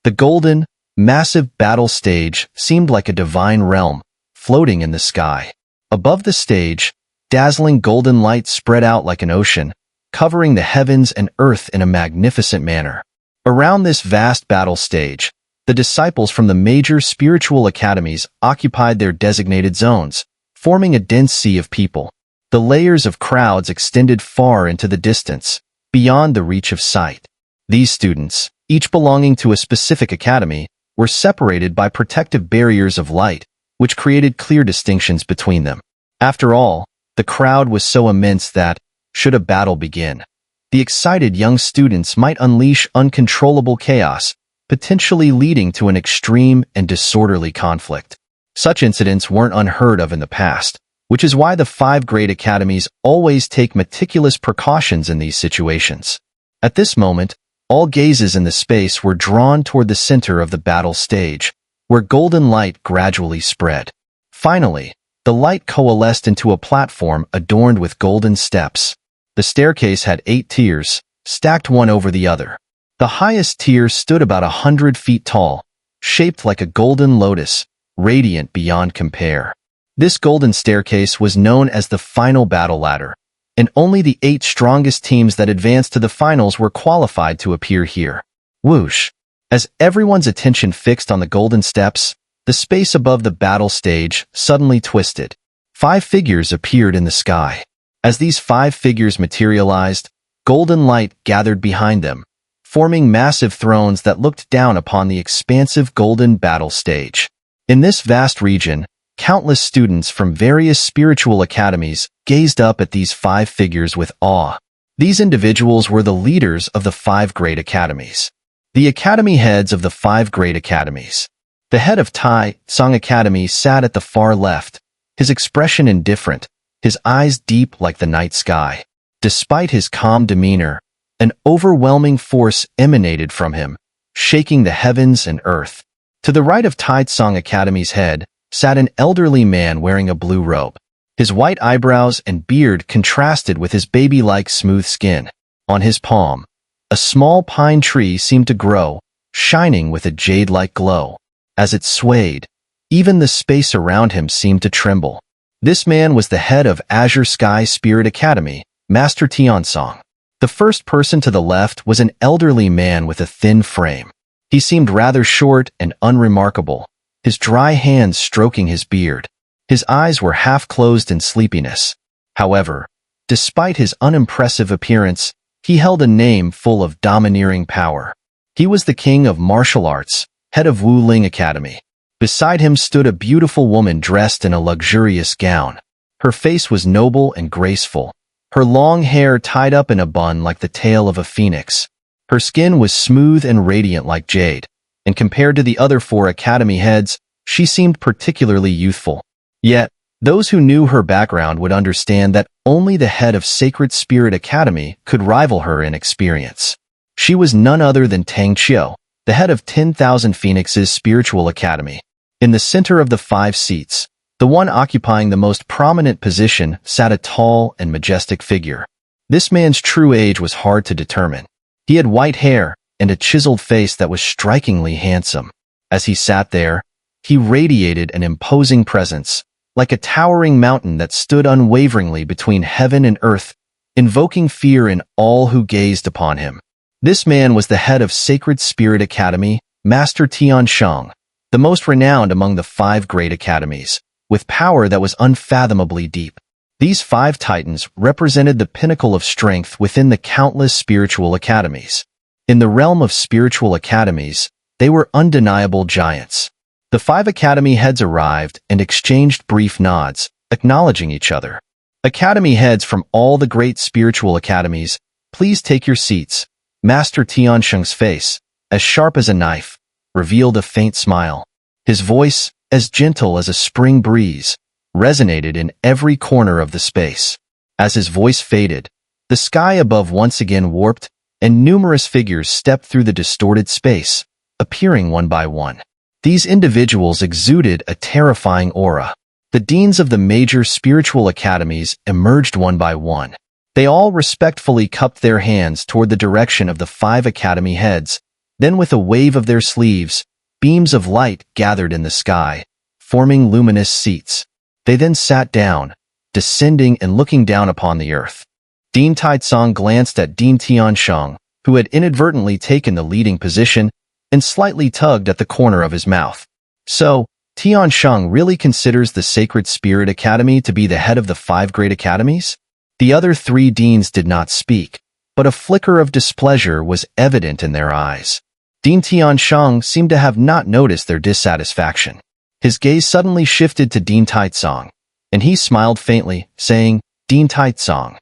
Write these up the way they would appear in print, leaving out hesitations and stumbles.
The golden, massive battle stage seemed like a divine realm, floating in the sky. Above the stage, dazzling golden light spread out like an ocean, covering the heavens and earth in a magnificent manner. Around this vast battle stage, the disciples from the major spiritual academies occupied their designated zones, forming a dense sea of people. The layers of crowds extended far into the distance, beyond the reach of sight. These students, each belonging to a specific academy, were separated by protective barriers of light, which created clear distinctions between them. After all, the crowd was so immense that, should a battle begin, the excited young students might unleash uncontrollable chaos, potentially leading to an extreme and disorderly conflict. Such incidents weren't unheard of in the past, which is why the 5 great academies always take meticulous precautions in these situations. At this moment, all gazes in the space were drawn toward the center of the battle stage, where golden light gradually spread. Finally, the light coalesced into a platform adorned with golden steps. The staircase had 8 tiers, stacked one over the other. The highest tier stood about 100 feet tall, shaped like a golden lotus, radiant beyond compare. This golden staircase was known as the final battle ladder, and only the 8 strongest teams that advanced to the finals were qualified to appear here. Whoosh! As everyone's attention fixed on the golden steps, the space above the battle stage suddenly twisted. 5 figures appeared in the sky. As these 5 figures materialized, golden light gathered behind them, forming massive thrones that looked down upon the expansive golden battle stage. In this vast region, countless students from various spiritual academies gazed up at these 5 figures with awe. These individuals were the leaders of the 5 great academies. The academy heads of the 5 great academies. The head of Tai Song Academy sat at the far left, his expression indifferent, his eyes deep like the night sky. Despite his calm demeanor, an overwhelming force emanated from him, shaking the heavens and earth. To the right of Tai Song Academy's head sat an elderly man wearing a blue robe. His white eyebrows and beard contrasted with his baby-like smooth skin. On his palm, a small pine tree seemed to grow, shining with a jade-like glow. As it swayed, even the space around him seemed to tremble. This man was the head of Azure Sky Spirit Academy, Master Tiansong. The first person to the left was an elderly man with a thin frame. He seemed rather short and unremarkable, his dry hands stroking his beard. His eyes were half-closed in sleepiness. However, despite his unimpressive appearance, he held a name full of domineering power. He was the king of martial arts, head of Wu Ling Academy. Beside him stood a beautiful woman dressed in a luxurious gown. Her face was noble and graceful, her long hair tied up in a bun like the tail of a phoenix. Her skin was smooth and radiant like jade, and compared to the other 4 academy heads, she seemed particularly youthful. Yet, those who knew her background would understand that only the head of Sacred Spirit Academy could rival her in experience. She was none other than Tang Qiu, the head of 10,000 Phoenix's Spiritual Academy. In the center of the 5 seats, the one occupying the most prominent position sat a tall and majestic figure. This man's true age was hard to determine. He had white hair and a chiseled face that was strikingly handsome. As he sat there, he radiated an imposing presence, like a towering mountain that stood unwaveringly between heaven and earth, invoking fear in all who gazed upon him. This man was the head of Sacred Spirit Academy, Master Tiansheng, the most renowned among the 5 great academies, with power that was unfathomably deep. These 5 titans represented the pinnacle of strength within the countless spiritual academies. In the realm of spiritual academies, they were undeniable giants. The 5 academy heads arrived and exchanged brief nods, acknowledging each other. Academy heads from all the great spiritual academies, please take your seats. Master Tiansheng's face, as sharp as a knife, revealed a faint smile. His voice, as gentle as a spring breeze, resonated in every corner of the space. As his voice faded, the sky above once again warped, and numerous figures stepped through the distorted space, appearing one by one. These individuals exuded a terrifying aura. The deans of the major spiritual academies emerged one by one. They all respectfully cupped their hands toward the direction of the 5 academy heads, Then with a wave of their sleeves, beams of light gathered in the sky, forming luminous seats. They then sat down, descending and looking down upon the earth. Dean Taizong glanced at Dean Tiansheng, who had inadvertently taken the leading position, and slightly tugged at the corner of his mouth. So, Tiansheng really considers the Sacred Spirit Academy to be the head of the 5 great academies? The other 3 deans did not speak, but a flicker of displeasure was evident in their eyes. Dean Tiansheng seemed to have not noticed their dissatisfaction. His gaze suddenly shifted to Dean Taizong, and he smiled faintly, saying, "Dean Taizong,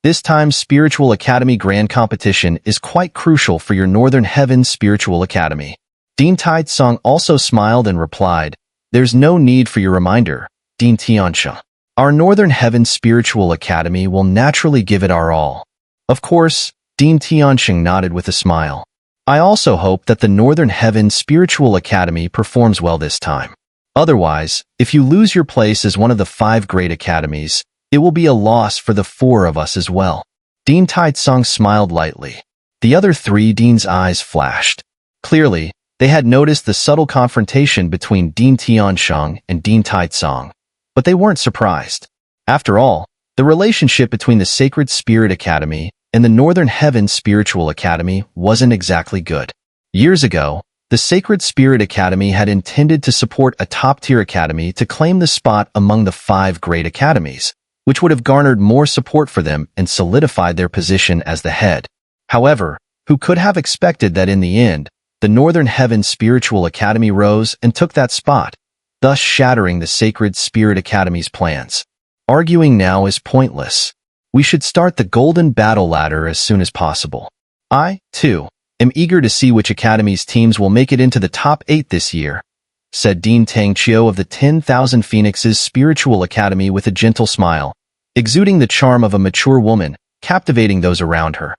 this time's Spiritual Academy Grand Competition is quite crucial for your Northern Heaven Spiritual Academy." Dean Taizong also smiled and replied, "There's no need for your reminder, Dean Tiansheng. Our Northern Heaven Spiritual Academy will naturally give it our all." Of course, Dean Tiansheng nodded with a smile. "I also hope that the Northern Heaven Spiritual Academy performs well this time. Otherwise, if you lose your place as one of the 5 great academies, it will be a loss for the 4 of us as well." Dean Taizong smiled lightly. The other 3 deans' eyes flashed. Clearly, they had noticed the subtle confrontation between Dean Tiansheng and Dean Taizong, but they weren't surprised. After all, the relationship between the Sacred Spirit Academy and the Northern Heaven Spiritual Academy wasn't exactly good. Years ago, the Sacred Spirit Academy had intended to support a top-tier academy to claim the spot among the 5 great academies, which would have garnered more support for them and solidified their position as the head. However, who could have expected that in the end, the Northern Heaven Spiritual Academy rose and took that spot, thus shattering the Sacred Spirit Academy's plans. Arguing now is pointless. We should start the Golden Battle Ladder as soon as possible. I, too, am eager to see which academy's teams will make it into the top 8 this year, said Dean Tangqiu of the 10,000 Phoenixes Spiritual Academy with a gentle smile, exuding the charm of a mature woman, captivating those around her.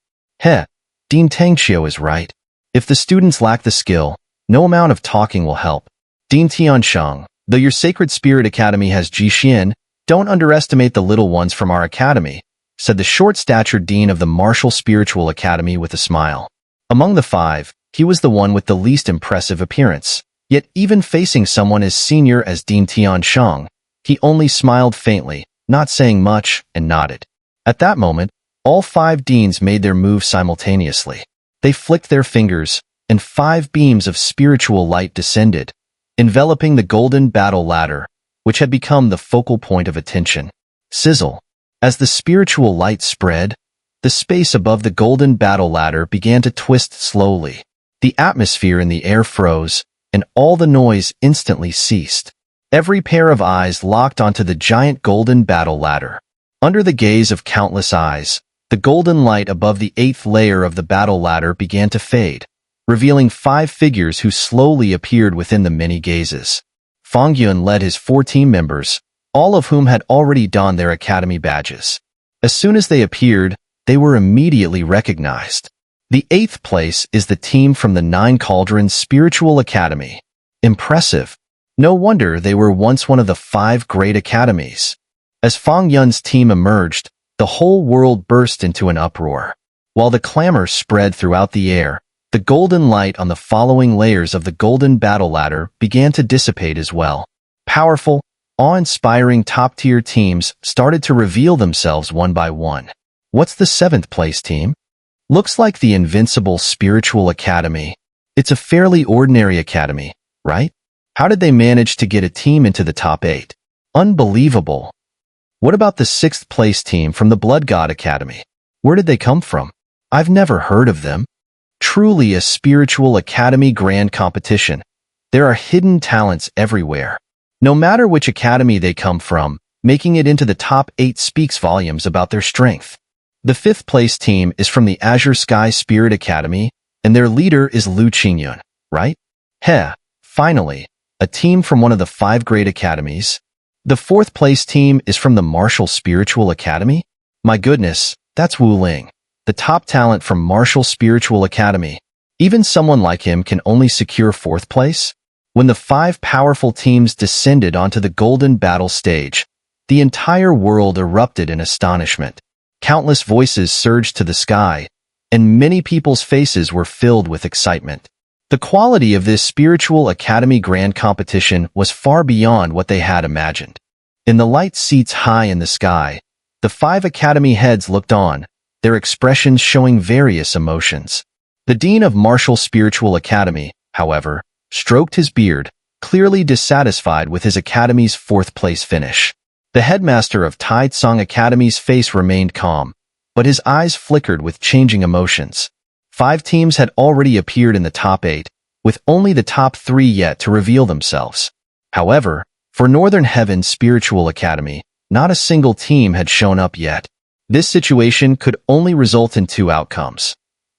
Dean Tangqiu is right. If the students lack the skill, no amount of talking will help. Dean Tiansheng, though your Sacred Spirit Academy has Jixin, don't underestimate the little ones from our academy, said the short-statured dean of the Martial Spiritual Academy with a smile. Among the 5, he was the one with the least impressive appearance, yet even facing someone as senior as Dean Tiansheng, he only smiled faintly, not saying much, and nodded. At that moment, all 5 deans made their move simultaneously. They flicked their fingers, and 5 beams of spiritual light descended, enveloping the Golden Battle Ladder, which had become the focal point of attention. Sizzle. As the spiritual light spread, the space above the Golden Battle Ladder began to twist slowly. The atmosphere in the air froze, and all the noise instantly ceased. Every pair of eyes locked onto the giant Golden Battle Ladder. Under the gaze of countless eyes, the golden light above the 8th layer of the battle ladder began to fade, revealing 5 figures who slowly appeared within the many gazes. Fang Yun led his 4 team members, all of whom had already donned their academy badges. As soon as they appeared, they were immediately recognized. The 8th place is the team from the 9 Cauldrons Spiritual Academy. Impressive. No wonder they were once one of the 5 great academies. As Fang Yun's team emerged, the whole world burst into an uproar. While the clamor spread throughout the air, the golden light on the following layers of the Golden Battle Ladder began to dissipate as well. Powerful, awe-inspiring top-tier teams started to reveal themselves one by one. What's the 7th place team? Looks like the Invincible Spiritual Academy. It's a fairly ordinary academy, right? How did they manage to get a team into the top 8? Unbelievable. What about the 6th place team from the Blood God Academy? Where did they come from? I've never heard of them. Truly a Spiritual Academy grand competition. There are hidden talents everywhere. No matter which academy they come from, making it into the top 8 speaks volumes about their strength. The 5th place team is from the Azure Sky Spirit Academy, and their leader is Lu Qingyun, right? Finally, a team from one of the 5 great academies. The 4th place team is from the Martial Spiritual Academy? My goodness, that's Wu Ling, the top talent from Martial Spiritual Academy. Even someone like him can only secure 4th place? When the 5 powerful teams descended onto the Golden Battle stage, the entire world erupted in astonishment. Countless voices surged to the sky, and many people's faces were filled with excitement. The quality of this spiritual academy grand competition was far beyond what they had imagined. In the light seats high in the sky, the 5 academy heads looked on, their expressions showing various emotions. The dean of Martial Spiritual Academy, however, stroked his beard, clearly dissatisfied with his academy's 4th-place finish. The headmaster of Tai Tsung Academy's face remained calm, but his eyes flickered with changing emotions. 5 teams had already appeared in the top 8, with only the top 3 yet to reveal themselves. However, for Northern Heaven Spiritual Academy, not a single team had shown up yet. This situation could only result in 2 outcomes.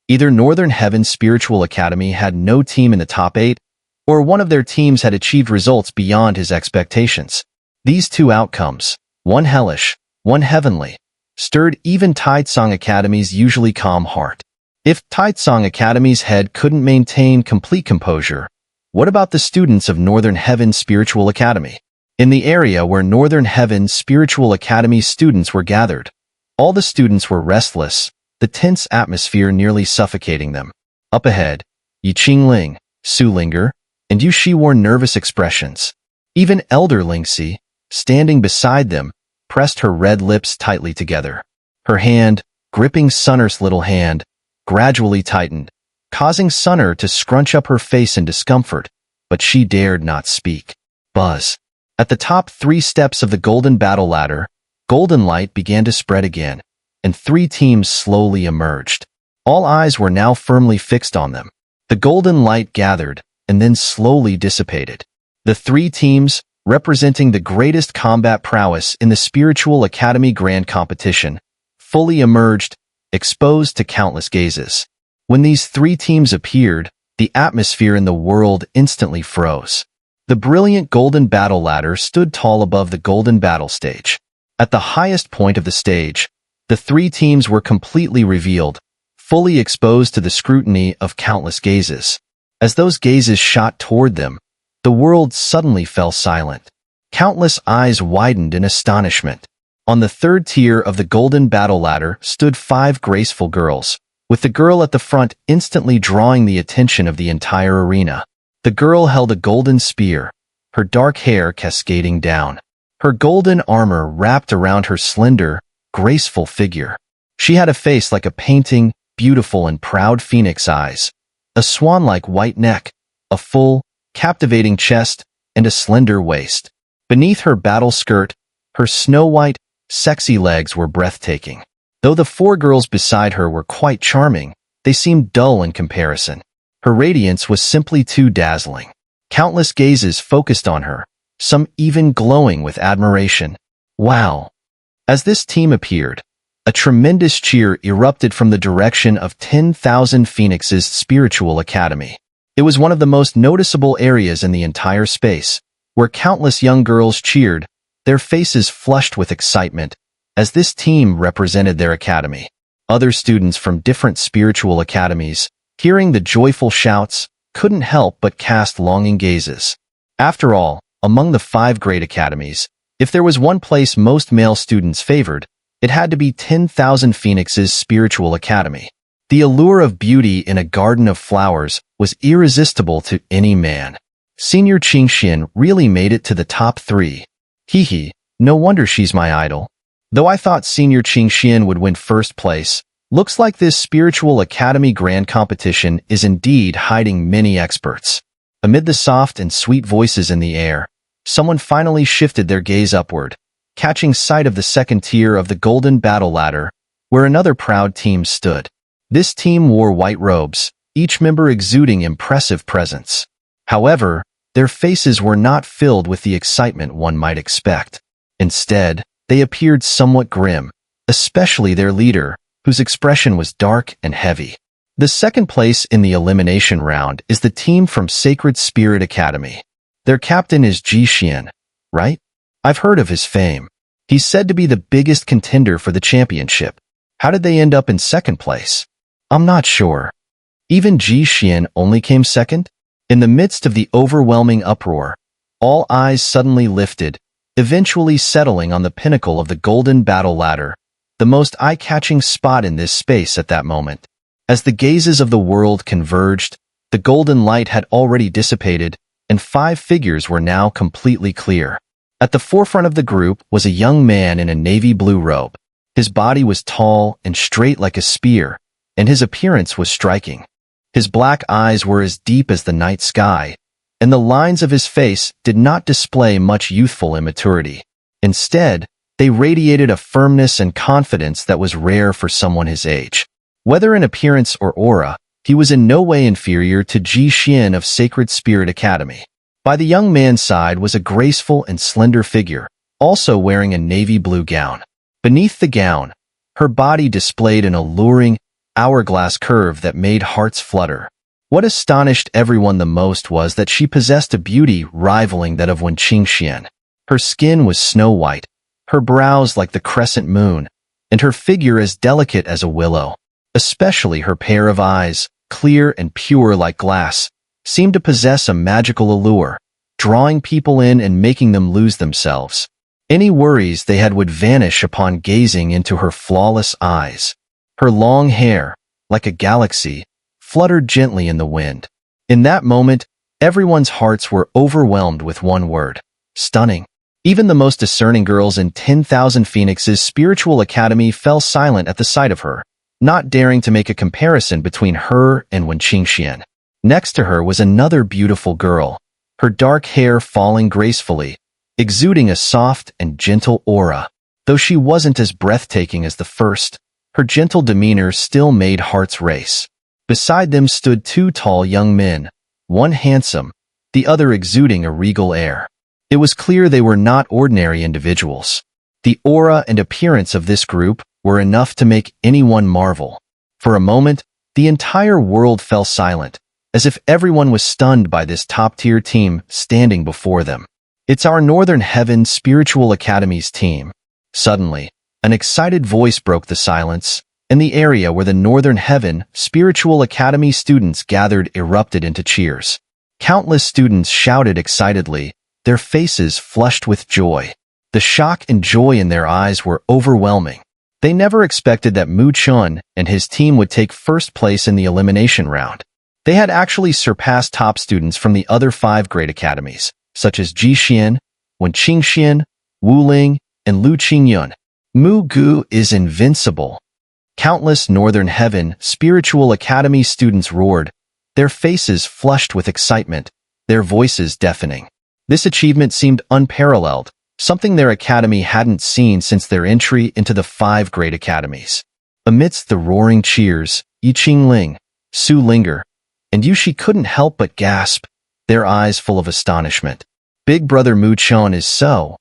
Either Northern Heaven Spiritual Academy had no team in the top 8, or one of their teams had achieved results beyond his expectations. These 2 outcomes, one hellish, one heavenly, stirred even Tai Tsung Academy's usually calm heart. If Tai Tsung Academy's head couldn't maintain complete composure, what about the students of Northern Heaven Spiritual Academy? In the area where Northern Heaven Spiritual Academy students were gathered, all the students were restless, the tense atmosphere nearly suffocating them. Up ahead, Yi Qingling, Su Linger, and Yu Shi wore nervous expressions. Even Elder Lingxi, standing beside them, pressed her red lips tightly together. Her hand, gripping Xun'er's little hand, gradually tightened, causing Xun'er to scrunch up her face in discomfort, but she dared not speak. Buzz. At the top 3 steps of the golden battle ladder, golden light began to spread again, and 3 teams slowly emerged. All eyes were now firmly fixed on them. The golden light gathered, and then slowly dissipated. The 3 teams, representing the greatest combat prowess in the Spiritual Academy Grand Competition, fully emerged, exposed to countless gazes. When these 3 teams appeared, the atmosphere in the world instantly froze. The brilliant golden battle ladder stood tall above the golden battle stage. At the highest point of the stage, the 3 teams were completely revealed, fully exposed to the scrutiny of countless gazes. As those gazes shot toward them, the world suddenly fell silent. Countless eyes widened in astonishment. On the 3rd tier of the golden battle ladder stood 5 graceful girls, with the girl at the front instantly drawing the attention of the entire arena. The girl held a golden spear, her dark hair cascading down. Her golden armor wrapped around her slender, graceful figure. She had a face like a painting, beautiful and proud phoenix eyes, a swan-like white neck, a full, captivating chest, and a slender waist. Beneath her battle skirt, her snow-white, sexy legs were breathtaking. Though the 4 girls beside her were quite charming, they seemed dull in comparison. Her radiance was simply too dazzling. Countless gazes focused on her, some even glowing with admiration. Wow! As this team appeared, a tremendous cheer erupted from the direction of 10,000 Phoenix's Spiritual Academy. It was one of the most noticeable areas in the entire space, where countless young girls cheered, their faces flushed with excitement, as this team represented their academy. Other students from different spiritual academies, hearing the joyful shouts, couldn't help but cast longing gazes. After all, among the 5 great academies, if there was one place most male students favored, it had to be 10,000 Phoenix's Spiritual Academy. The allure of beauty in a garden of flowers was irresistible to any man. Senior Qingxian really made it to the top 3. Hee, no wonder she's my idol. Though I thought Senior Qingxian would win first place, looks like this Spiritual Academy Grand Competition is indeed hiding many experts. Amid the soft and sweet voices in the air, someone finally shifted their gaze upward, catching sight of the 2nd tier of the golden battle ladder, where another proud team stood. This team wore white robes, each member exuding impressive presence. However, their faces were not filled with the excitement one might expect. Instead, they appeared somewhat grim, especially their leader, whose expression was dark and heavy. The 2nd place in the elimination round is the team from Sacred Spirit Academy. Their captain is Ji Xian, right? I've heard of his fame. He's said to be the biggest contender for the championship. How did they end up in 2nd place? I'm not sure. Even Ji Xian only came 2nd? In the midst of the overwhelming uproar, all eyes suddenly lifted, eventually settling on the pinnacle of the golden battle ladder, the most eye-catching spot in this space at that moment. As the gazes of the world converged, The golden light had already dissipated, and 5 figures were now completely clear. At the forefront of the group was a young man in a navy blue robe. His body was tall and straight like a spear, and his appearance was striking. His black eyes were as deep as the night sky, and the lines of his face did not display much youthful immaturity. Instead, they radiated a firmness and confidence that was rare for someone his age. Whether in appearance or aura, he was in no way inferior to Chen of Sacred Spirit Academy. By the young man's side was a graceful and slender figure, also wearing a navy blue gown. Beneath the gown, her body displayed an alluring, hourglass curve that made hearts flutter. What astonished everyone the most was that she possessed a beauty rivaling that of Chen. Her skin was snow-white, her brows like the crescent moon, and her figure as delicate as a willow. Especially her pair of eyes, clear and pure like glass, seemed to possess a magical allure, drawing people in and making them lose themselves. Any worries they had would vanish upon gazing into her flawless eyes. Her long hair, like a galaxy, fluttered gently in the wind. In that moment, everyone's hearts were overwhelmed with one word: stunning. Even the most discerning girls in 10,000 Phoenix's Spiritual Academy fell silent at the sight of her, not daring to make a comparison between her and Chen. Next to her was another beautiful girl, her dark hair falling gracefully, exuding a soft and gentle aura. Though she wasn't as breathtaking as the first, her gentle demeanor still made hearts race. Beside them stood 2 tall young men, one handsome, the other exuding a regal air. It was clear they were not ordinary individuals. The aura and appearance of this group were enough to make anyone marvel. For a moment, the entire world fell silent, as if everyone was stunned by this top-tier team standing before them. "It's our Northern Heaven Spiritual Academy's team." Suddenly, an excited voice broke the silence, and the area where the Northern Heaven Spiritual Academy students gathered erupted into cheers. Countless students shouted excitedly, their faces flushed with joy. The shock and joy in their eyes were overwhelming. They never expected that Chen and his team would take first place in the elimination round. They had actually surpassed top students from the other 5 great academies, such as Xian, Wenqingxian, Wuling, and Lu Qingyun. Mu Gu is invincible. Countless Northern Heaven Spiritual Academy students roared, their faces flushed with excitement, their voices deafening. This achievement seemed unparalleled, something their academy hadn't seen since their entry into the 5 great academies. Amidst the roaring cheers, Yi Qingling, Su Linger, and Yushi couldn't help but gasp, their eyes full of astonishment. Big brother Chen is so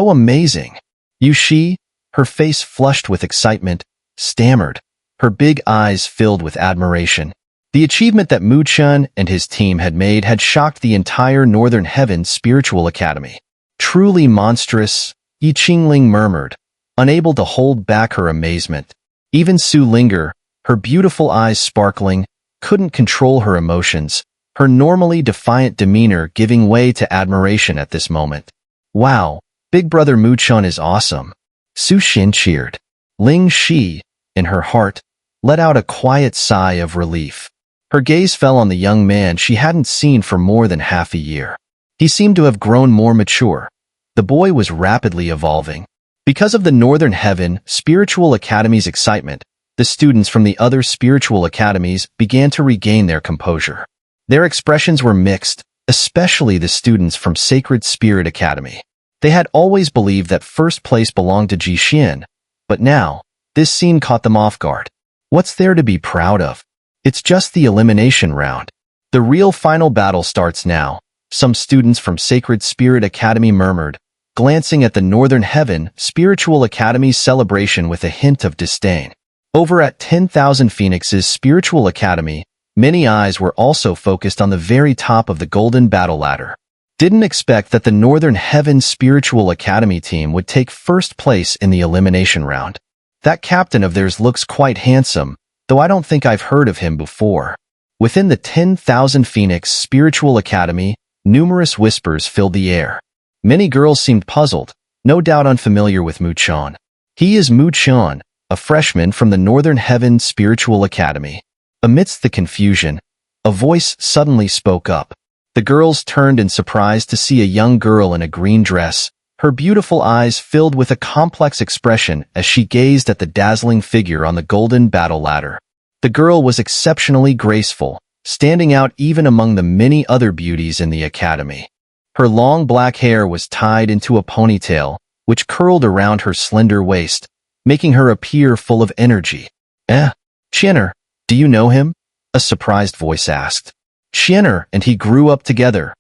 amazing. Yushi, her face flushed with excitement, stammered, her big eyes filled with admiration. The achievement that Chen and his team had made had shocked the entire Northern Heaven Spiritual Academy. Truly monstrous, Yi Qingling murmured, unable to hold back her amazement. Even Su Linger, her beautiful eyes sparkling, couldn't control her emotions, her normally defiant demeanor giving way to admiration at this moment. "Wow, big brother Chen is awesome." Su Xin cheered. Ling Shi, in her heart, let out a quiet sigh of relief. Her gaze fell on the young man she hadn't seen for more than half a year. He seemed to have grown more mature. The boy was rapidly evolving. Because of the Northern Heaven Spiritual Academy's excitement, the students from the other spiritual academies began to regain their composure. Their expressions were mixed, especially the students from Sacred Spirit Academy. They had always believed that first place belonged to Xian, but now, this scene caught them off guard. What's there to be proud of? It's just the elimination round. The real final battle starts now, some students from Sacred Spirit Academy murmured, glancing at the Northern Heaven Spiritual Academy's celebration with a hint of disdain. Over at 10,000 Phoenix's Spiritual Academy, many eyes were also focused on the very top of the golden battle ladder. Didn't expect that the Northern Heaven Spiritual Academy team would take first place in the elimination round. That captain of theirs looks quite handsome, though I don't think I've heard of him before. Within the 10,000 Phoenix Spiritual Academy, numerous whispers filled the air. Many girls seemed puzzled, no doubt unfamiliar with Chen. He is Chen, a freshman from the Northern Heaven Spiritual Academy. Amidst the confusion, A voice suddenly spoke up. The girls turned in surprise to see a young girl in a green dress, her beautiful eyes filled with a complex expression as she gazed at the dazzling figure on the golden battle ladder. The girl was exceptionally graceful, standing out even among the many other beauties in the academy. Her long black hair was tied into a ponytail, which curled around her slender waist, making her appear full of energy. Xun'er, do you know him? A surprised voice asked. Xun'er and he grew up together.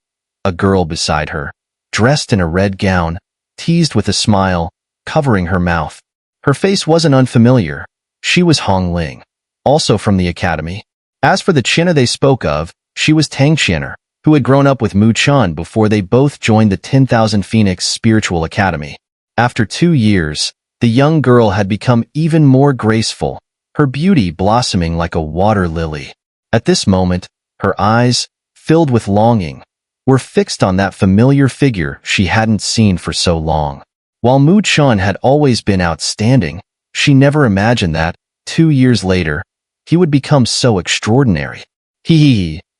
A girl beside her, dressed in a red gown, teased with a smile, covering her mouth. Her face wasn't unfamiliar. She was Hong Ling, also from the academy. As for the Xun'er they spoke of, she was Tang Xun'er, who had grown up with Mu Chen before they both joined the 10,000 Phoenix Spiritual Academy. After 2 years, the young girl had become even more graceful, her beauty blossoming like a water lily. At this moment, her eyes, filled with longing, were fixed on that familiar figure she hadn't seen for so long. While Mu Chen had always been outstanding, she never imagined that, 2 years later, he would become so extraordinary.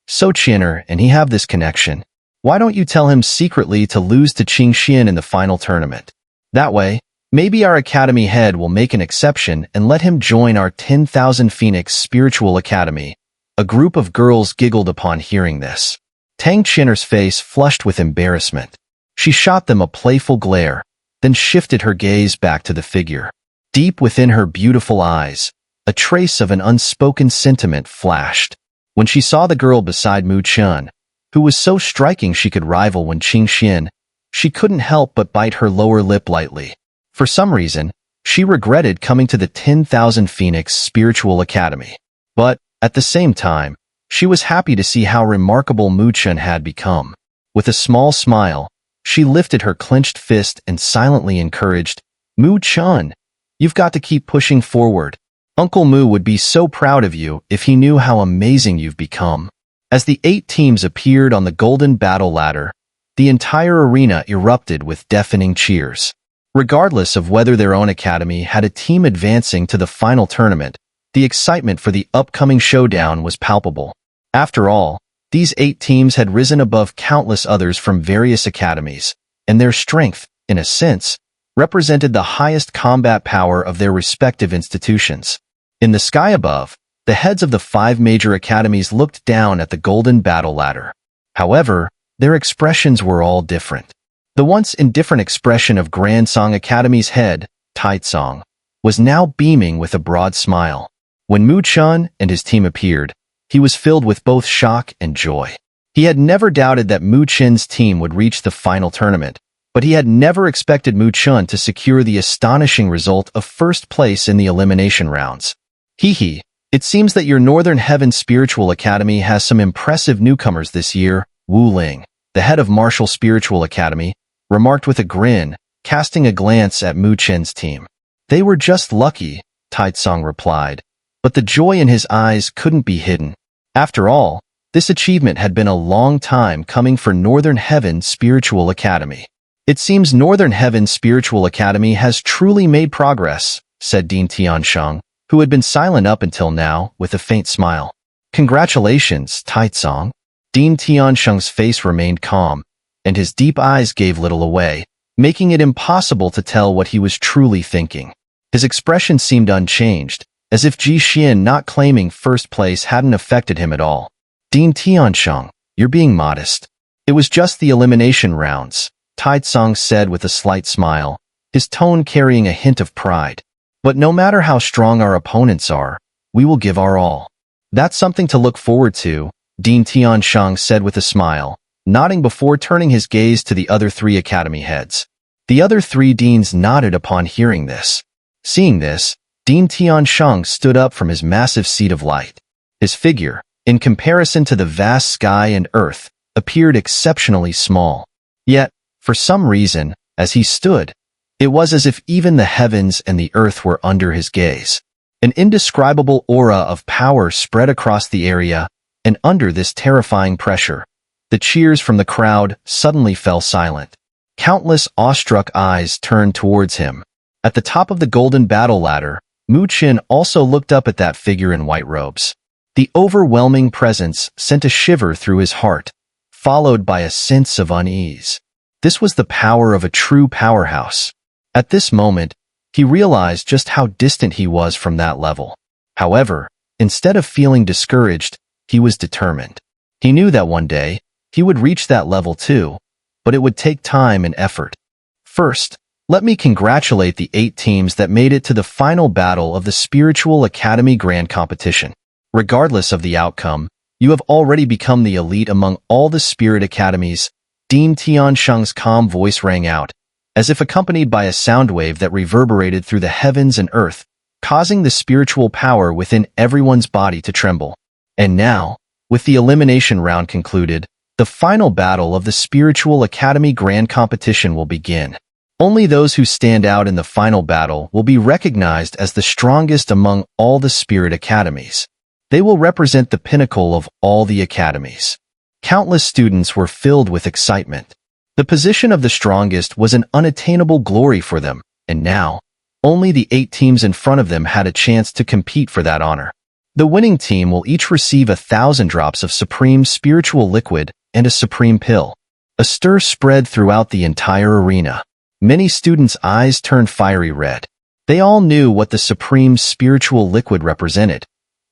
So Xun'er and he have this connection. Why don't you tell him secretly to lose to Qingxian in the final tournament? That way, maybe our academy head will make an exception and let him join our 10,000 Phoenix Spiritual Academy. A group of girls giggled upon hearing this. Tang Xun'er's face flushed with embarrassment. She shot them a playful glare, then shifted her gaze back to the figure. Deep within her beautiful eyes, a trace of an unspoken sentiment flashed. When she saw the girl beside Mu Chen, who was so striking she could rival Wen Qingxian, she couldn't help but bite her lower lip lightly. For some reason, she regretted coming to the 10,000 Phoenix Spiritual Academy. But, at the same time, she was happy to see how remarkable Mu Chen had become. With a small smile, she lifted her clenched fist and silently encouraged, Mu Chen, you've got to keep pushing forward. Uncle Mu would be so proud of you if he knew how amazing you've become. As the 8 teams appeared on the golden battle ladder, the entire arena erupted with deafening cheers. Regardless of whether their own academy had a team advancing to the final tournament, the excitement for the upcoming showdown was palpable. After all, these 8 teams had risen above countless others from various academies, and their strength, in a sense, represented the highest combat power of their respective institutions. In the sky above, the heads of the 5 major academies looked down at the golden battle ladder. However, their expressions were all different. The once indifferent expression of Gransong Academy's head, Taitsong, was now beaming with a broad smile. When Mu Chen and his team appeared, he was filled with both shock and joy. He had never doubted that Mu Chen's team would reach the final tournament, but he had never expected Mu Chen to secure the astonishing result of first place in the elimination rounds. It seems that your Northern Heaven Spiritual Academy has some impressive newcomers this year, Wu Ling, the head of Martial Spiritual Academy, remarked with a grin, casting a glance at Mu Chen's team. They were just lucky, Taitsong replied, but the joy in his eyes couldn't be hidden. After all, this achievement had been a long time coming for Northern Heaven Spiritual Academy. It seems Northern Heaven Spiritual Academy has truly made progress, said Dean Tiansheng, who had been silent up until now, with a faint smile. Congratulations, Taitsong. Dean Tiansheng's face remained calm, and his deep eyes gave little away, making it impossible to tell what he was truly thinking. His expression seemed unchanged, as if Ji Xian not claiming first place hadn't affected him at all. Dean Tiansheng, you're being modest. It was just the elimination rounds, Taitsong said with a slight smile, his tone carrying a hint of pride. But no matter how strong our opponents are, we will give our all. That's something to look forward to, Dean Tiansheng said with a smile, nodding before turning his gaze to the other 3 academy heads. The other 3 deans nodded upon hearing this. Seeing this, Dean Tiansheng stood up from his massive seat of light. His figure, in comparison to the vast sky and earth, appeared exceptionally small. Yet, for some reason, as he stood, it was as if even the heavens and the earth were under his gaze. An indescribable aura of power spread across the area, and under this terrifying pressure, the cheers from the crowd suddenly fell silent. Countless awestruck eyes turned towards him. At the top of the golden battle ladder, Mu Chen also looked up at that figure in white robes. The overwhelming presence sent a shiver through his heart, followed by a sense of unease. This was the power of a true powerhouse. At this moment, he realized just how distant he was from that level. However, instead of feeling discouraged, he was determined. He knew that one day, he would reach that level too, but it would take time and effort. First, let me congratulate the 8 teams that made it to the final battle of the Spiritual Academy Grand Competition. Regardless of the outcome, you have already become the elite among all the Spirit Academies. Dean Tiansheng's calm voice rang out, as if accompanied by a sound wave that reverberated through the heavens and earth, causing the spiritual power within everyone's body to tremble. And now, with the elimination round concluded, the final battle of the Spiritual Academy Grand Competition will begin. Only those who stand out in the final battle will be recognized as the strongest among all the Spirit Academies. They will represent the pinnacle of all the academies. Countless students were filled with excitement. The position of the strongest was an unattainable glory for them, and now, only the 8 teams in front of them had a chance to compete for that honor. The winning team will each receive 1,000 drops of Supreme Spiritual Liquid and a Supreme Pill. A stir spread throughout the entire arena. Many students' eyes turned fiery red. They all knew what the Supreme Spiritual Liquid represented.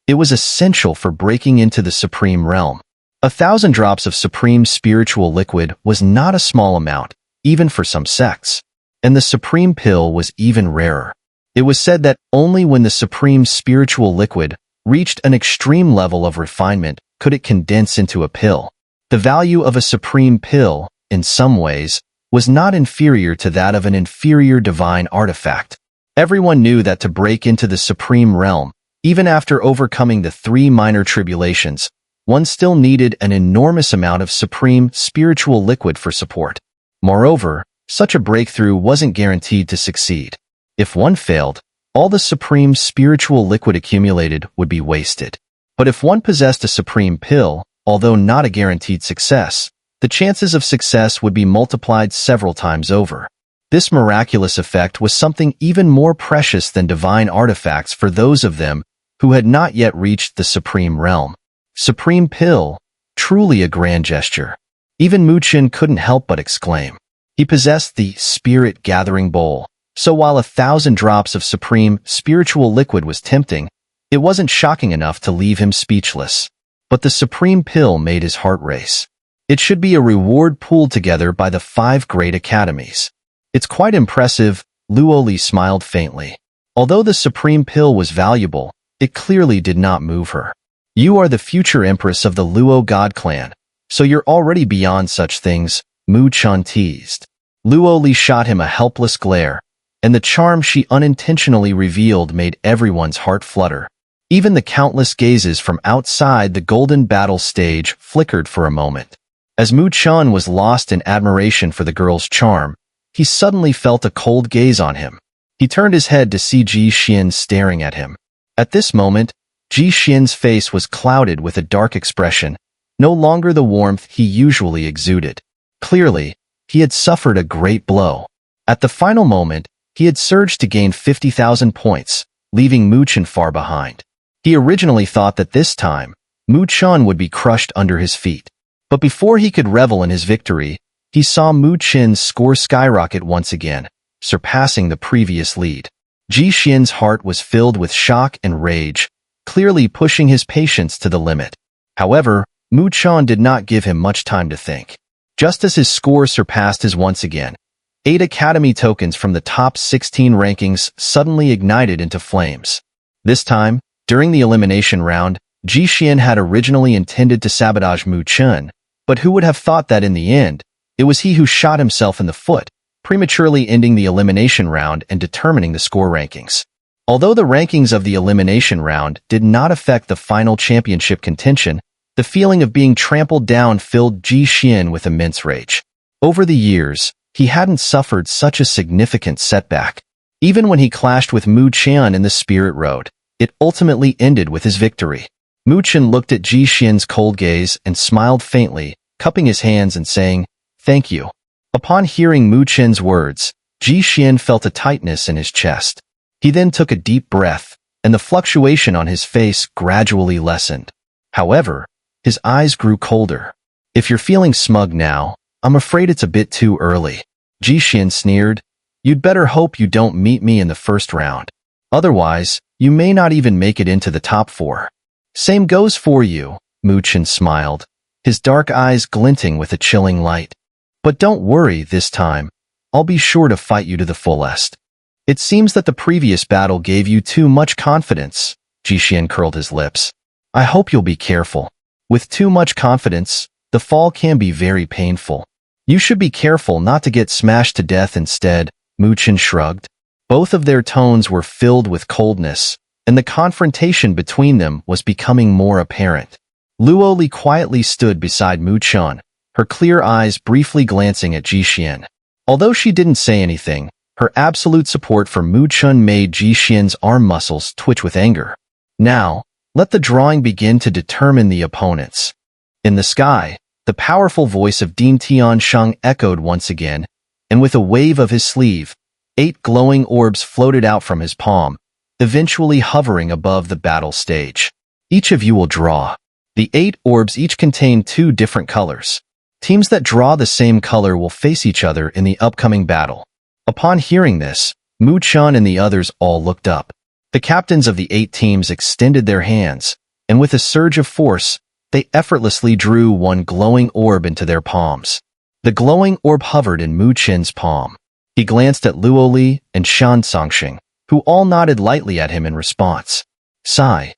It was essential for breaking into the Supreme Realm. 1,000 drops of Supreme Spiritual Liquid was not a small amount, even for some sects. And the Supreme Pill was even rarer. It was said that only when the Supreme Spiritual Liquid reached an extreme level of refinement could it condense into a pill. The value of a Supreme Pill, in some ways, was not inferior to that of an inferior divine artifact. Everyone knew that to break into the Supreme Realm, even after overcoming the 3 minor tribulations, one still needed an enormous amount of Supreme Spiritual Liquid for support. Moreover, such a breakthrough wasn't guaranteed to succeed. If one failed, all the Supreme Spiritual Liquid accumulated would be wasted. But if one possessed a Supreme Pill, although not a guaranteed success, the chances of success would be multiplied several times over. This miraculous effect was something even more precious than divine artifacts for those of them who had not yet reached the Supreme Realm. Supreme Pill, truly a grand gesture. Even Chen couldn't help but exclaim. He possessed the Spirit Gathering Bowl, so while 1,000 drops of Supreme Spiritual Liquid was tempting, it wasn't shocking enough to leave him speechless. But the Supreme Pill made his heart race. It should be a reward pooled together by the 5 great academies. It's quite impressive, Luoli smiled faintly. Although the Supreme Pill was valuable, it clearly did not move her. You are the future empress of the Luo God clan, so you're already beyond such things, Chen teased. Luoli shot him a helpless glare, and the charm she unintentionally revealed made everyone's heart flutter. Even the countless gazes from outside the golden battle stage flickered for a moment. As Chen was lost in admiration for the girl's charm, he suddenly felt a cold gaze on him. He turned his head to see Ji Xian staring at him. At this moment, Ji Xian's face was clouded with a dark expression, no longer the warmth he usually exuded. Clearly, he had suffered a great blow. At the final moment, he had surged to gain 50,000 points, leaving Chen far behind. He originally thought that this time, Chen would be crushed under his feet. But before he could revel in his victory, he saw Chen's score skyrocket once again, surpassing the previous lead. Ji Xian's heart was filled with shock and rage, clearly pushing his patience to the limit. However, Chen did not give him much time to think. Just as his score surpassed his once again, 8 Academy tokens from the top 16 rankings suddenly ignited into flames. This time, during the elimination round, Ji Xian had originally intended to sabotage Chen, but who would have thought that in the end, it was he who shot himself in the foot, prematurely ending the elimination round and determining the score rankings. Although the rankings of the elimination round did not affect the final championship contention, the feeling of being trampled down filled Ji Xian with immense rage. Over the years, he hadn't suffered such a significant setback. Even when he clashed with Chen in the Spirit Road, it ultimately ended with his victory. Chen looked at Ji Xian's cold gaze and smiled faintly, cupping his hands and saying, "Thank you." Upon hearing Chen's words, Ji Xian felt a tightness in his chest. He then took a deep breath, and the fluctuation on his face gradually lessened. However, his eyes grew colder. "If you're feeling smug now, I'm afraid it's a bit too early." Jishin sneered. "You'd better hope you don't meet me in the first round. Otherwise, you may not even make it into the top 4. "Same goes for you," Chen smiled, his dark eyes glinting with a chilling light. "But don't worry this time. I'll be sure to fight you to the fullest." "It seems that the previous battle gave you too much confidence." Jishin curled his lips. "I hope you'll be careful. With too much confidence, the fall can be very painful. You should be careful not to get smashed to death instead." Chen shrugged. Both of their tones were filled with coldness, and the confrontation between them was becoming more apparent. Luoli quietly stood beside Chen, her clear eyes briefly glancing at Jishin. Although she didn't say anything, her absolute support for Chen made Jishin's arm muscles twitch with anger. "Now, let the drawing begin to determine the opponents." In the sky, the powerful voice of Dean Tiansheng echoed once again, and with a wave of his sleeve, 8 glowing orbs floated out from his palm, eventually hovering above the battle stage. "Each of you will draw." The 8 orbs each contain 2 different colors. Teams that draw the same color will face each other in the upcoming battle. Upon hearing this, Chen and the others all looked up. The captains of the 8 teams extended their hands, and with a surge of force, they effortlessly drew one glowing orb into their palms. The glowing orb hovered in Chen's palm. He glanced at Luoli and Shan Songxing, who all nodded lightly at him in response. Sigh.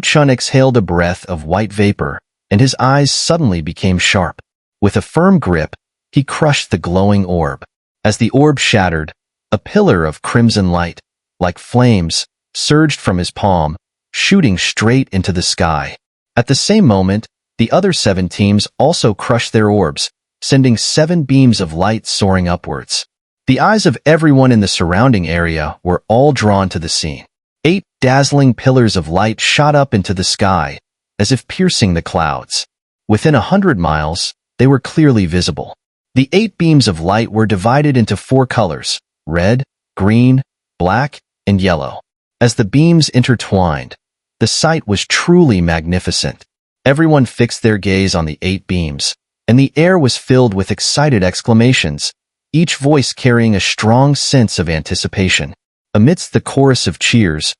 Chen exhaled a breath of white vapor, and his eyes suddenly became sharp. With a firm grip, he crushed the glowing orb. As the orb shattered, a pillar of crimson light, like flames, surged from his palm, shooting straight into the sky. At the same moment, the other 7 teams also crushed their orbs, sending 7 beams of light soaring upwards. The eyes of everyone in the surrounding area were all drawn to the scene. 8 dazzling pillars of light shot up into the sky, as if piercing the clouds. Within 100 miles, they were clearly visible. The 8 beams of light were divided into 4 colors: red, green, black, and yellow. As the beams intertwined, the sight was truly magnificent. Everyone fixed their gaze on the 8 beams, and the air was filled with excited exclamations, each voice carrying a strong sense of anticipation. Amidst the chorus of cheers,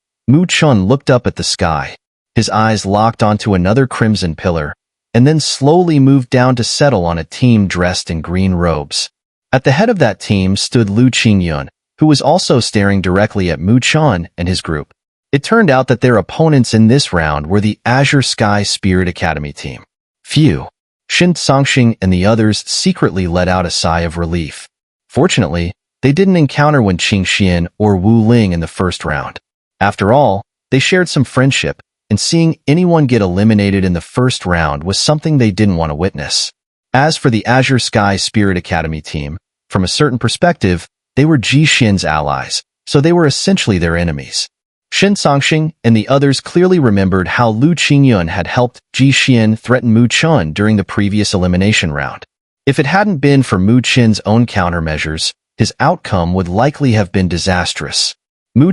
Chen looked up at the sky. His eyes locked onto another crimson pillar, and then slowly moved down to settle on a team dressed in green robes. At the head of that team stood Lu Qingyun, who was also staring directly at Chen and his group. It turned out that their opponents in this round were the Azure Sky Spirit Academy team. Phew! Shin Songxing and the others secretly let out a sigh of relief. Fortunately, they didn't encounter Wen Qingxian or Wu Ling in the first round. After all, they shared some friendship, and seeing anyone get eliminated in the first round was something they didn't want to witness. As for the Azure Sky Spirit Academy team, from a certain perspective, they were Jishin's allies, so they were essentially their enemies. Shin Songxing and the others clearly remembered how Lu Qingyun had helped Jishin threaten Chen during the previous elimination round. If it hadn't been for Chen's own countermeasures, his outcome would likely have been disastrous.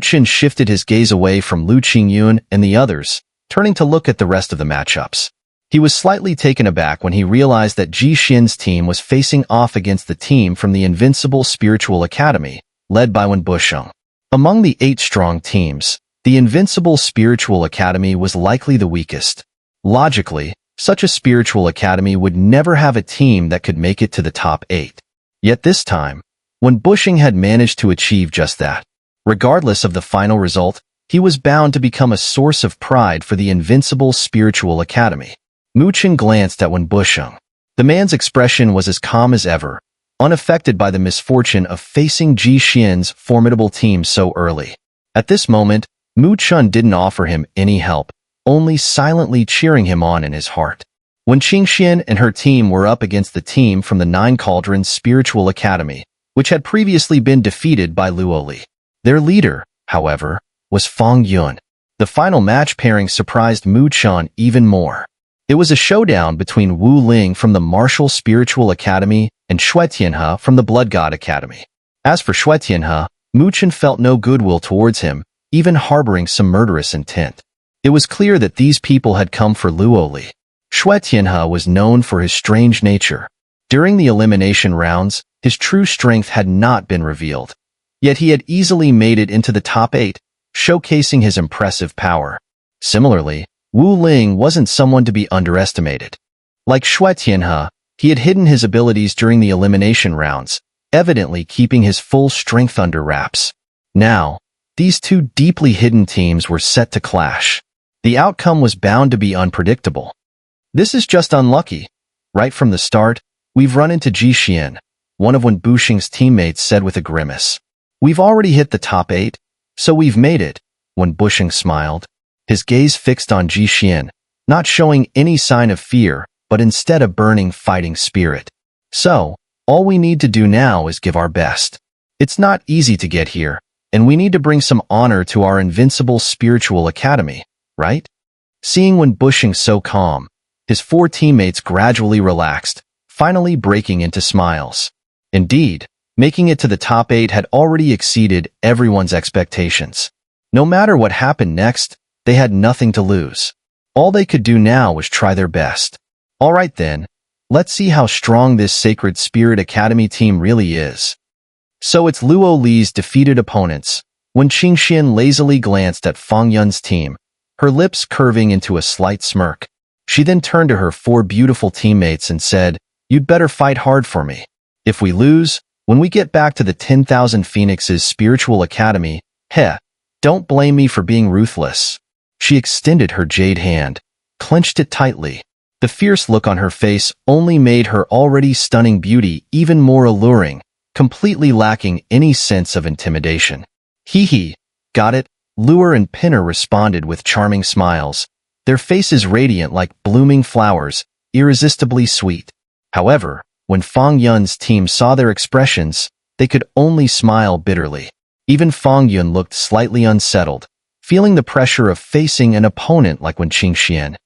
Chen shifted his gaze away from Lu Qingyun and the others, turning to look at the rest of the matchups. He was slightly taken aback when he realized that Jishin's team was facing off against the team from the Invincible Spiritual Academy, led by Wen Busheng. Among the 8 strong teams, the Invincible Spiritual Academy was likely the weakest. Logically, such a spiritual academy would never have a team that could make it to the top 8. Yet this time, Wen Busheng had managed to achieve just that. Regardless of the final result, he was bound to become a source of pride for the Invincible Spiritual Academy. Chen glanced at Wen Busheng. The man's expression was as calm as ever, unaffected by the misfortune of facing Jishin's formidable team so early. At this moment, Chen didn't offer him any help, only silently cheering him on in his heart. When Qingxian and her team were up against the team from the 9 Cauldrons Spiritual Academy, which had previously been defeated by Luoli. Their leader, however, was Fang Yun. The final match pairing surprised Chen even more. It was a showdown between Wu Ling from the Martial Spiritual Academy and Shui Tianhe from the Blood God Academy. As for Shui Tianhe, Chen felt no goodwill towards him, even harboring some murderous intent. It was clear that these people had come for Luo Li. Xue Tianhe was known for his strange nature. During the elimination rounds, his true strength had not been revealed. Yet he had easily made it into the top 8, showcasing his impressive power. Similarly, Wu Ling wasn't someone to be underestimated. Like Xue Tianhe, he had hidden his abilities during the elimination rounds, evidently keeping his full strength under wraps. Now, these two deeply hidden teams were set to clash. The outcome was bound to be unpredictable. This is just unlucky. Right from the start, we've run into Ji Xian, one of Wen Buxing's teammates said with a grimace. We've already hit the top 8, so we've made it, Wen Buxing smiled, his gaze fixed on Ji Xian, not showing any sign of fear, but instead a burning fighting spirit. So, all we need to do now is give our best. It's not easy to get here, and we need to bring some honor to our invincible spiritual academy, right? Seeing Wen Buxing so calm, his 4 teammates gradually relaxed, finally breaking into smiles. Indeed, making it to the top 8 had already exceeded everyone's expectations. No matter what happened next, they had nothing to lose. All they could do now was try their best. All right then, let's see how strong this Sacred Spirit Academy team really is. So it's Luo Li's defeated opponents. When Qingxian lazily glanced at Fang Yun's team, her lips curving into a slight smirk. She then turned to her 4 beautiful teammates and said, "You'd better fight hard for me. If we lose, when we get back to the 10,000 Phoenixes Spiritual Academy, don't blame me for being ruthless." She extended her jade hand, clenched it tightly. The fierce look on her face only made her already stunning beauty even more alluring, completely lacking any sense of intimidation. Hee, got it, Lure and Pinner responded with charming smiles, their faces radiant like blooming flowers, irresistibly sweet. However, when Fang Yun's team saw their expressions, they could only smile bitterly. Even Fang Yun looked slightly unsettled, feeling the pressure of facing an opponent like Wen Qingxian.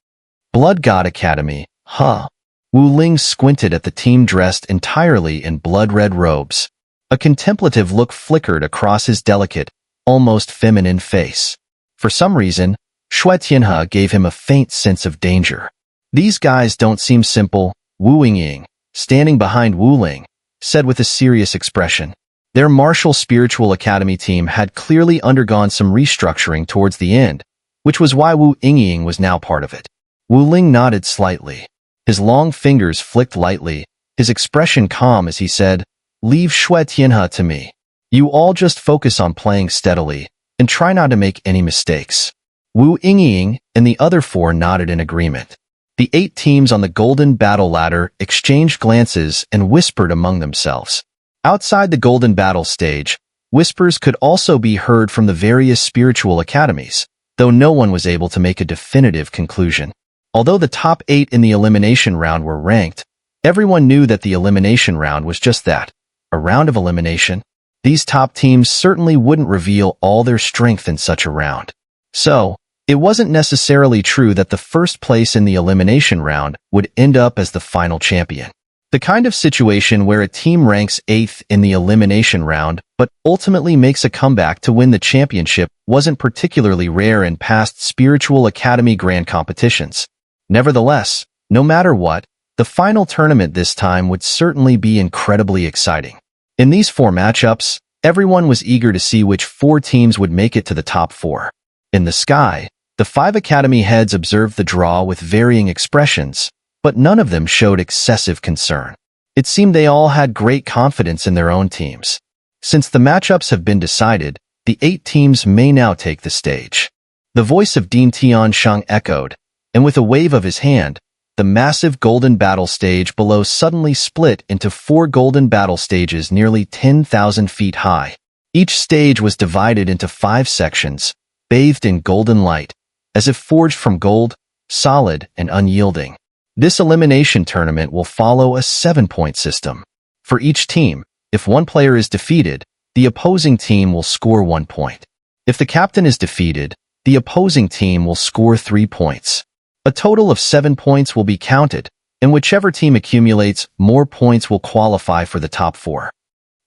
Blood God Academy, huh? Wu Ling squinted at the team dressed entirely in blood-red robes. A contemplative look flickered across his delicate, almost feminine face. For some reason, Xue Tianhe gave him a faint sense of danger. These guys don't seem simple, Wu Yingying, standing behind Wu Ling, said with a serious expression. Their martial spiritual academy team had clearly undergone some restructuring towards the end, which was why Wu Yingying was now part of it. Wu Ling nodded slightly. His long fingers flicked lightly, his expression calm as he said, "Leave Xue Tianhe to me. You all just focus on playing steadily, and try not to make any mistakes." Wu Yingying and the other 4 nodded in agreement. The 8 teams on the Golden Battle Ladder exchanged glances and whispered among themselves. Outside the Golden Battle stage, whispers could also be heard from the various spiritual academies, though no one was able to make a definitive conclusion. Although the top 8 in the elimination round were ranked, everyone knew that the elimination round was just that, a round of elimination. These top teams certainly wouldn't reveal all their strength in such a round. So, it wasn't necessarily true that the first place in the elimination round would end up as the final champion. The kind of situation where a team ranks 8th in the elimination round but ultimately makes a comeback to win the championship wasn't particularly rare in past Spiritual Academy Grand competitions. Nevertheless, no matter what, the final tournament this time would certainly be incredibly exciting. In these 4 matchups, everyone was eager to see which 4 teams would make it to the top 4. In the sky, the 5 academy heads observed the draw with varying expressions, but none of them showed excessive concern. It seemed they all had great confidence in their own teams. Since the matchups have been decided, the 8 teams may now take the stage. The voice of Dean Tianshang echoed, and with a wave of his hand, the massive golden battle stage below suddenly split into 4 golden battle stages nearly 10,000 feet high. Each stage was divided into 5 sections, bathed in golden light, as if forged from gold, solid and unyielding. This elimination tournament will follow a 7-point system. For each team, if one player is defeated, the opposing team will score 1 point. If the captain is defeated, the opposing team will score 3 points. A total of 7 points will be counted, and whichever team accumulates more points will qualify for the top 4.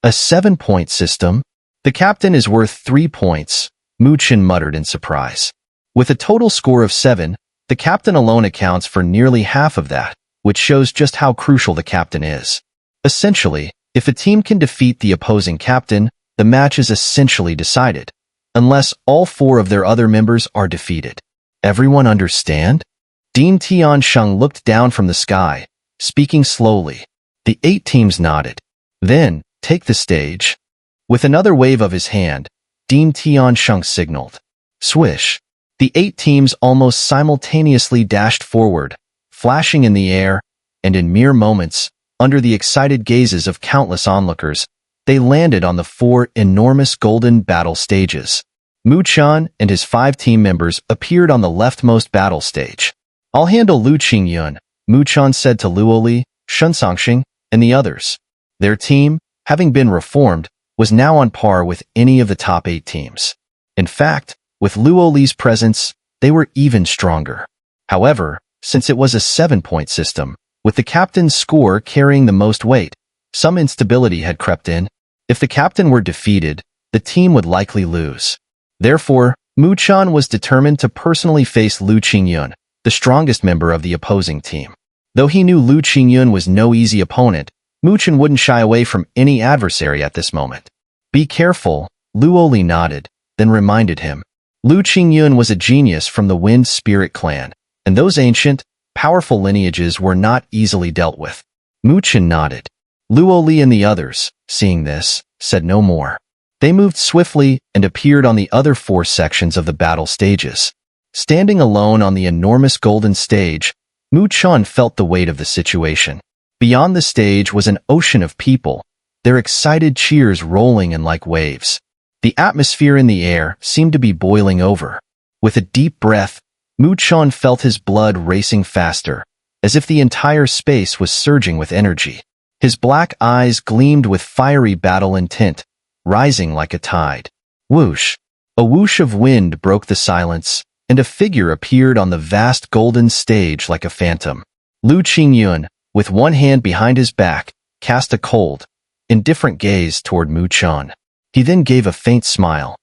A 7-point system? The captain is worth 3 points, Chen muttered in surprise. With a total score of 7, the captain alone accounts for nearly half of that, which shows just how crucial the captain is. Essentially, if a team can defeat the opposing captain, the match is essentially decided, unless all 4 of their other members are defeated. Everyone understand? Dean Tiansheng looked down from the sky, speaking slowly. The 8 teams nodded. Then, take the stage. With another wave of his hand, Dean Tiansheng signaled. Swish. The 8 teams almost simultaneously dashed forward, flashing in the air, and in mere moments, under the excited gazes of countless onlookers, they landed on the 4 enormous golden battle stages. Chen and his 5 team members appeared on the leftmost battle stage. I'll handle Lu Qingyun, Chen said to Luoli, Shunsangsing, and the others. Their team, having been reformed, was now on par with any of the top 8 teams. In fact, with Luoli's presence, they were even stronger. However, since it was a 7-point system, with the captain's score carrying the most weight, some instability had crept in. If the captain were defeated, the team would likely lose. Therefore, Chen was determined to personally face Lu Qingyun, the strongest member of the opposing team. Though he knew Lu Qingyun was no easy opponent, Chen wouldn't shy away from any adversary at this moment. Be careful, Luoli nodded, then reminded him. Lu Qingyun was a genius from the Wind Spirit clan, and those ancient, powerful lineages were not easily dealt with. Chen nodded. Luoli and the others, seeing this, said no more. They moved swiftly and appeared on the other 4 sections of the battle stages. Standing alone on the enormous golden stage, Chen felt the weight of the situation. Beyond the stage was an ocean of people, their excited cheers rolling in like waves. The atmosphere in the air seemed to be boiling over. With a deep breath, Chen felt his blood racing faster, as if the entire space was surging with energy. His black eyes gleamed with fiery battle intent, rising like a tide. Whoosh! A whoosh of wind broke the silence, and a figure appeared on the vast golden stage like a phantom. Lu Qingyun, with one hand behind his back, cast a cold, indifferent gaze toward Chen. He then gave a faint smile,